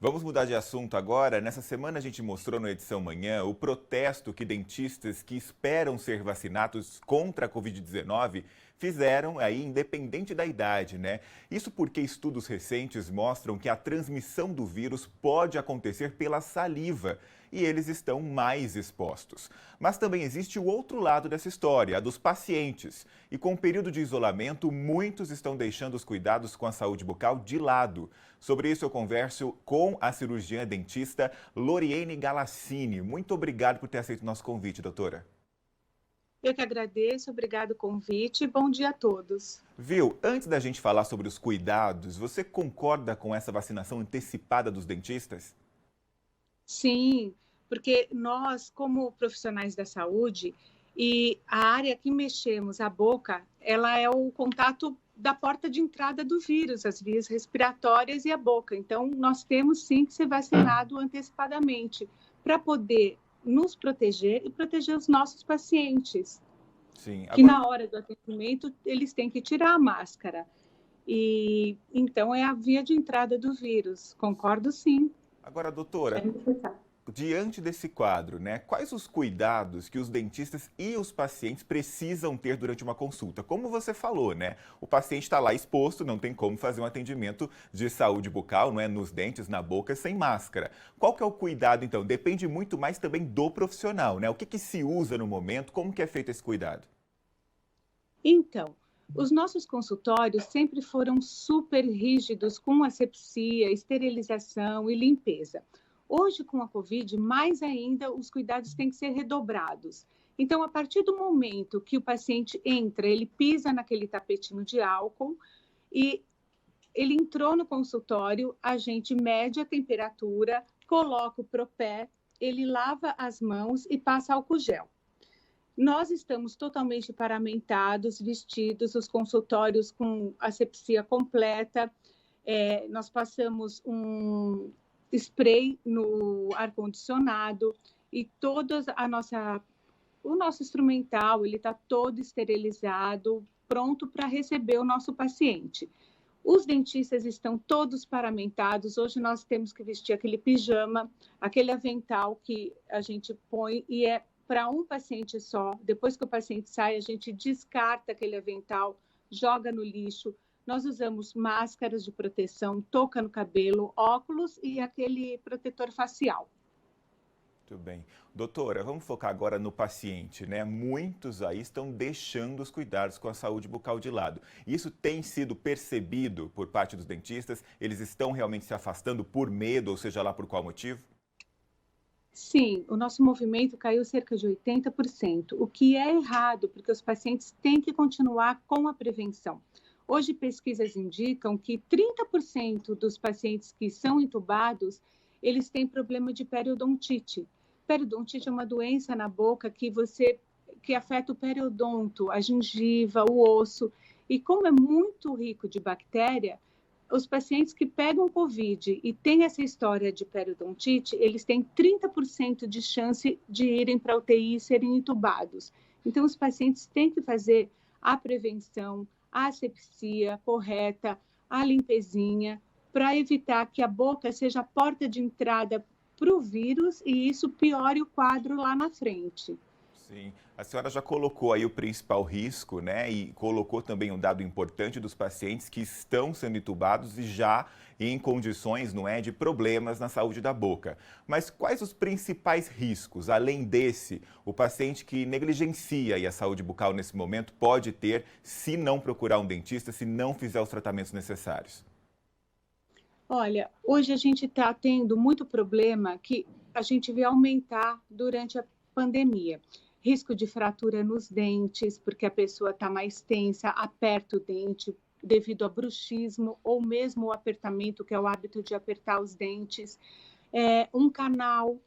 Vamos mudar de assunto agora. Nessa semana a gente mostrou no Edição Manhã o protesto que dentistas que esperam ser vacinados contra a Covid-19 fizeram aí independente da idade, né? Isso porque estudos recentes mostram que a transmissão do vírus pode acontecer pela saliva e eles estão mais expostos. Mas também existe o outro lado dessa história, a dos pacientes. E com o período de isolamento, muitos estão deixando os cuidados com a saúde bucal de lado. Sobre isso eu converso com a cirurgiã dentista Loriene Galassini. Muito obrigado por ter aceito o nosso convite, doutora. Eu que agradeço, obrigado o convite. Bom dia a todos. Viu, antes da gente falar sobre os cuidados, você concorda com essa vacinação antecipada dos dentistas? Sim, porque nós, como profissionais da saúde, e a área que mexemos, a boca, ela é o contato da porta de entrada do vírus, as vias respiratórias e a boca. Então, nós temos sim que ser vacinado antecipadamente para poder nos proteger e proteger os nossos pacientes. Sim, Que agora, na hora do atendimento eles têm que tirar a máscara. E então é a via de entrada do vírus. Concordo, sim. É doutora, necessário. diante desse quadro, né, quais os cuidados que os dentistas e os pacientes precisam ter durante uma consulta? Como você falou, né? O paciente está lá exposto, não tem como fazer um atendimento de saúde bucal, não é, nos dentes, na boca, sem máscara. Qual que é o cuidado, então? Depende muito mais também do profissional, né? O que se usa no momento, como que é feito esse cuidado? Então, os nossos consultórios sempre foram super rígidos com asepsia, esterilização e limpeza. Hoje, com a Covid, mais ainda, os cuidados têm que ser redobrados. Então, a partir do momento que o paciente entra, ele pisa naquele tapetinho de álcool e ele entrou no consultório, a gente mede a temperatura, coloca o propé, ele lava as mãos e passa álcool gel. Nós estamos totalmente paramentados, vestidos, os consultórios com asepsia completa. Nós passamos um spray no ar-condicionado e o nosso instrumental ele está todo esterilizado, pronto para receber o nosso paciente. Os dentistas estão todos paramentados. Hoje nós temos que vestir aquele pijama, aquele avental que a gente põe e é para um paciente só. Depois que o paciente sai, a gente descarta aquele avental, joga no lixo. Nós usamos máscaras de proteção, touca no cabelo, óculos e aquele protetor facial. Muito bem. Doutora, vamos focar agora no paciente, né? Muitos aí estão deixando os cuidados com a saúde bucal de lado. Isso tem sido percebido por parte dos dentistas? Eles estão realmente se afastando por medo, ou seja lá por qual motivo? Sim, o nosso movimento caiu cerca de 80%, o que é errado, porque os pacientes têm que continuar com a prevenção. Hoje, pesquisas indicam que 30% dos pacientes que são entubados, eles têm problema de periodontite. Periodontite é uma doença na boca que afeta o periodonto, a gengiva, o osso. E como é muito rico de bactéria, os pacientes que pegam Covid e têm essa história de periodontite, eles têm 30% de chance de irem para a UTI e serem entubados. Então, os pacientes têm que fazer a prevenção, a asepsia correta, a limpezinha, para evitar que a boca seja a porta de entrada para o vírus e isso piore o quadro lá na frente. Sim, a senhora já colocou aí o principal risco, né? E colocou também um dado importante dos pacientes que estão sendo entubados e já em condições, não é, de problemas na saúde da boca. Mas quais os principais riscos, além desse, o paciente que negligencia aí a saúde bucal nesse momento pode ter se não procurar um dentista, se não fizer os tratamentos necessários? Olha, hoje a gente está tendo muito problema que a gente vê aumentar durante a pandemia. Risco de fratura nos dentes, porque a pessoa está mais tensa, aperta o dente devido a bruxismo ou mesmo o apertamento, que é o hábito de apertar os dentes. Um canal,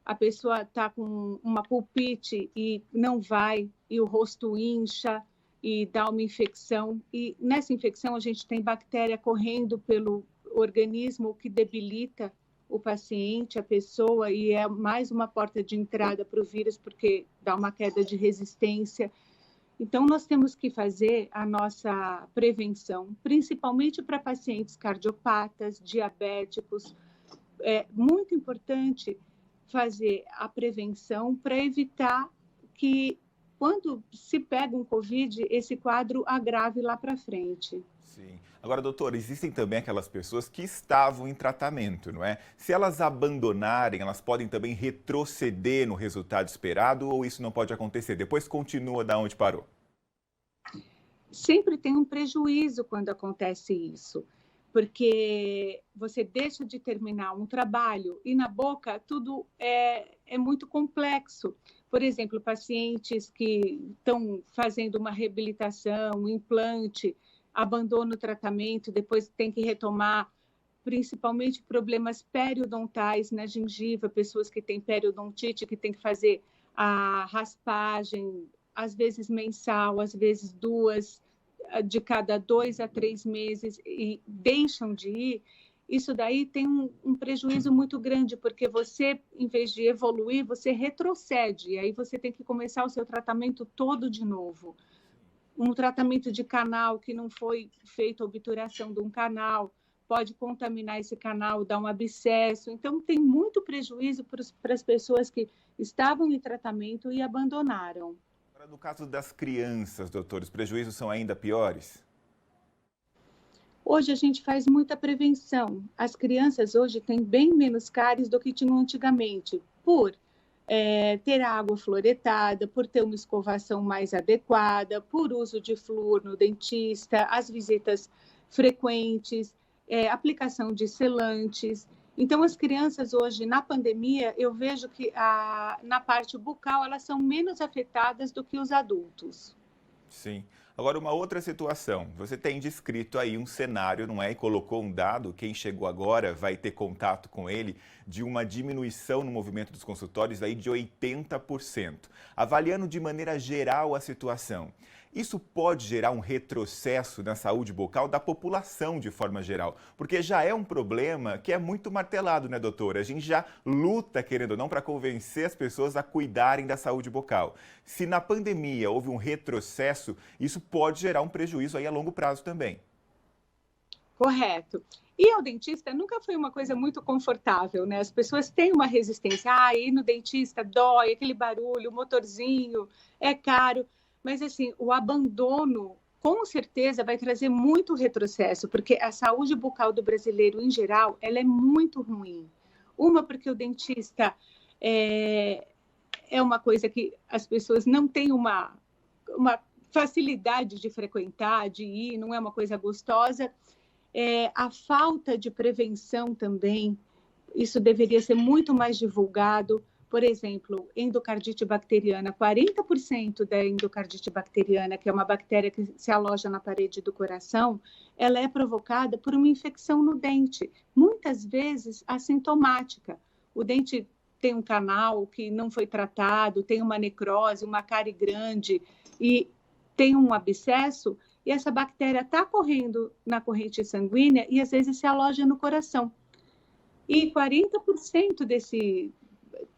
a pessoa está com uma pulpite e não vai, e o rosto incha e dá uma infecção. E nessa infecção a gente tem bactéria correndo pelo organismo, o que debilita o paciente, a pessoa, e é mais uma porta de entrada para o vírus, porque dá uma queda de resistência. Então, nós temos que fazer a nossa prevenção, principalmente para pacientes cardiopatas, diabéticos, é muito importante fazer a prevenção para evitar que, quando se pega um Covid, esse quadro agrave lá para frente. Sim. Agora, doutor, existem também aquelas pessoas que estavam em tratamento, não é? Se elas abandonarem, elas podem também retroceder no resultado esperado ou isso não pode acontecer? Depois continua da onde parou? Sempre tem um prejuízo quando acontece isso, porque você deixa de terminar um trabalho e na boca tudo é muito complexo. Por exemplo, pacientes que estão fazendo uma reabilitação, um implante, abandonam o tratamento, depois tem que retomar, principalmente problemas periodontais na gengiva, pessoas que têm periodontite, que tem que fazer a raspagem, às vezes mensal, às vezes duas, de cada 2 a 3 meses, e deixam de ir. Isso daí tem um prejuízo muito grande, porque você, em vez de evoluir, você retrocede, e aí você tem que começar o seu tratamento todo de novo. Um tratamento de canal que não foi feita a obturação de um canal, pode contaminar esse canal, dar um abscesso. Então, tem muito prejuízo para as pessoas que estavam em tratamento e abandonaram. Agora, no caso das crianças, doutor, os prejuízos são ainda piores? Hoje a gente faz muita prevenção. As crianças hoje têm bem menos cáries do que tinham antigamente, por ter água fluoretada, por ter uma escovação mais adequada, por uso de flúor no dentista, as visitas frequentes, aplicação de selantes. Então, as crianças hoje, na pandemia, eu vejo que na parte bucal elas são menos afetadas do que os adultos. Sim. Agora, uma outra situação. Você tem descrito aí um cenário, não é? E colocou um dado, quem chegou agora vai ter contato com ele, de uma diminuição no movimento dos consultórios aí de 80%. Avaliando de maneira geral a situação, isso pode gerar um retrocesso na saúde bucal da população de forma geral, porque já é um problema que é muito martelado, né, doutora? A gente já luta, querendo ou não, para convencer as pessoas a cuidarem da saúde bucal. Se na pandemia houve um retrocesso, isso pode gerar um prejuízo aí a longo prazo também. Correto. E ao dentista nunca foi uma coisa muito confortável, né? As pessoas têm uma resistência. Ir no dentista dói, aquele barulho, o motorzinho, é caro. Mas, assim, o abandono, com certeza, vai trazer muito retrocesso, porque a saúde bucal do brasileiro, em geral, ela é muito ruim. Uma, porque o dentista é uma coisa que as pessoas não têm uma facilidade de frequentar, de ir, não é uma coisa gostosa. A falta de prevenção também, isso deveria ser muito mais divulgado. Por exemplo, endocardite bacteriana, 40% da endocardite bacteriana, que é uma bactéria que se aloja na parede do coração, ela é provocada por uma infecção no dente, muitas vezes assintomática. O dente tem um canal que não foi tratado, tem uma necrose, uma cárie grande e tem um abscesso, e essa bactéria está correndo na corrente sanguínea e às vezes se aloja no coração. E 40%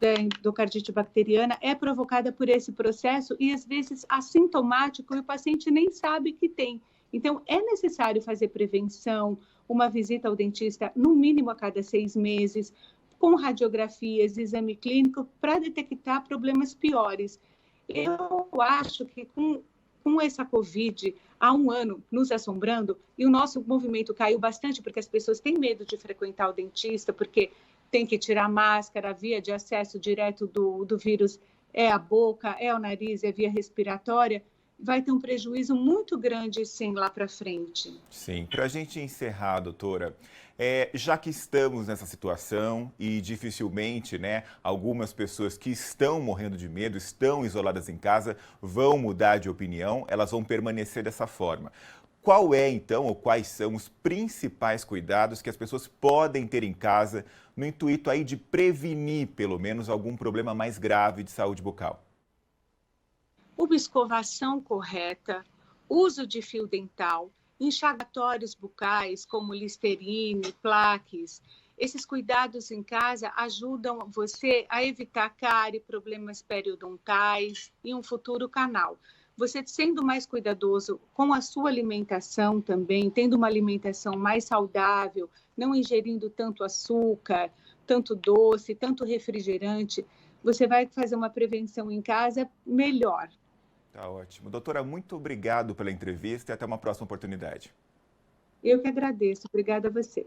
da endocardite bacteriana é provocada por esse processo e às vezes assintomático e o paciente nem sabe que tem. Então, é necessário fazer prevenção, uma visita ao dentista no mínimo a cada 6 meses, com radiografias, exame clínico, para detectar problemas piores. Eu acho que com essa Covid há um ano nos assombrando, e o nosso movimento caiu bastante, porque as pessoas têm medo de frequentar o dentista, porque tem que tirar a máscara, a via de acesso direto do vírus é a boca, é o nariz, é a via respiratória, vai ter um prejuízo muito grande, sim, lá para frente. Sim, para a gente encerrar, doutora, já que estamos nessa situação e dificilmente, né, algumas pessoas que estão morrendo de medo, estão isoladas em casa, vão mudar de opinião, elas vão permanecer dessa forma. Qual é, então, ou quais são os principais cuidados que as pessoas podem ter em casa no intuito aí de prevenir, pelo menos, algum problema mais grave de saúde bucal? Uma escovação correta, uso de fio dental, enxaguatórios bucais como Listerine, Plaques. Esses cuidados em casa ajudam você a evitar cárie, problemas periodontais e um futuro canal. Você sendo mais cuidadoso com a sua alimentação também, tendo uma alimentação mais saudável, não ingerindo tanto açúcar, tanto doce, tanto refrigerante. Você vai fazer uma prevenção em casa melhor. Tá ótimo. Doutora, muito obrigado pela entrevista e até uma próxima oportunidade. Eu que agradeço. Obrigada a você.